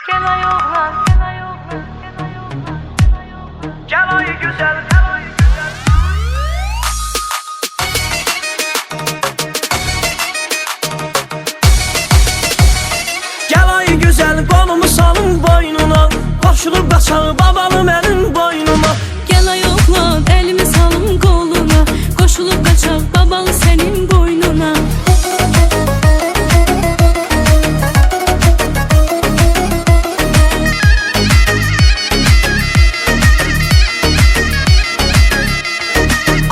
Gel ay oğlan, gel ay oğlan, gel ay oğlan, gel ay güzel, gel ay güzel. Gel ay güzel, kolumu salın boynuna, koşulub qaçar babalı mənim boynuma. Gel ay oğlan, elimi salın koluna, koşulup kaçar babalı senin boynuna.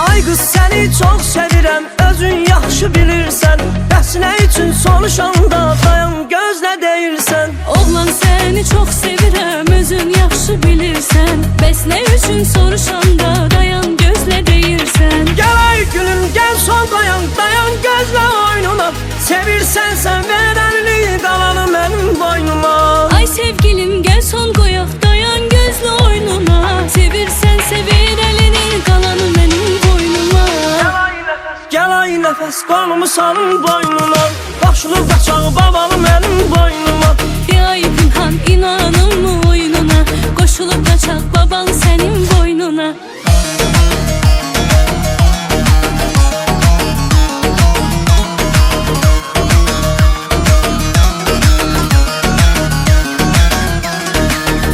Ay qız səni çox sevirəm, özün yaxşı bilirsən. Bəs nə üçün soruşanda dayan gözlə deyirsən. Oğlan seni çok sevirəm, özün yaxşı bilirsən. Bəs nə üçün soruşanda dayan gözlə deyirsən. Gel ay gülüm gel son dayan, dayan gözlə oynuna. Sevirsən sən ver əlini qalanı mənim boynuma. Ay sevgilim gel son koyak, dayan gözlə oynuna. Sevirsən sevir elini, kalanı benim boynuma. Gel ay nəfəs kolumu salın boynuna, koşulub qaçar babalı mənim boynuma. Bir ay Pinhan inanın mı oyununa, koşulup kaçak baban senin boynuna.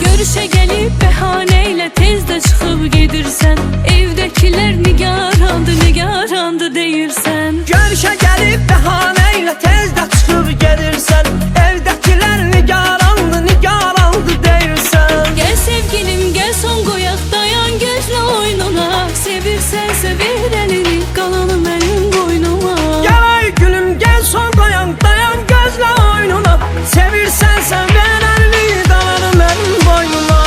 Görüşe gelip behaneyle tezde çıkıp gedirsen. Evdekiler nigarandı deyirsən. Görüşə gəlib bəhanəylə tezdə çıxıb gedirsən. Evdəkilər nigarandı deyirsən. Gel sevgilim gel son koyak, dayan gözlə oynuna. Sevirsən sevir elini, kalanı benim boynuma. Gel ay gülüm gel son dayan gözlə oynuna. Sevirsən sən ver əlini qalanı mənim boynuma.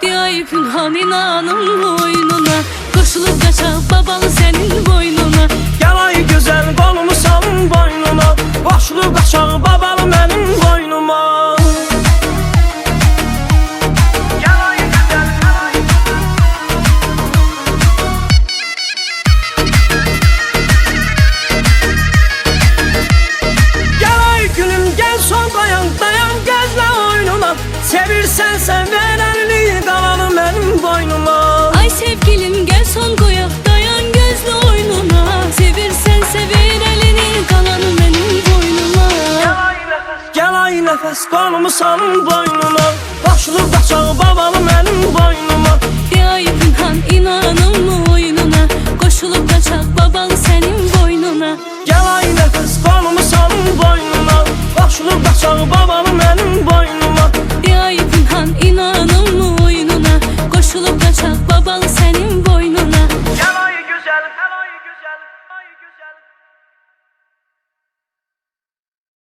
Bir ay Pinhan inanın boynuna, koşulup kaçak babalı senin boynuna. Gel ay güzel kolumu salın boynuna, koşulub qaçar babalı mənim boynuma. Gel ay güzel, gel ay gülüm gel son dayan gözlə oynuna. Sevirsən sən ver əlini qalanı mənim boynuma. Ay sevgilim gel son koyak, dayan gözlə oynuna. Sevirsən sevir elini, kalanı benim boynuma. Gel ay nəfəs kolumu salın boynuna, koşulub qaçar babalı mənim boynuma. Bir ay Pinhan inanın mı oyununa, koşulup kaçak baban senin boynuna. Gel ay nəfəs kolumu salın boynuna, koşulub qaçar babalı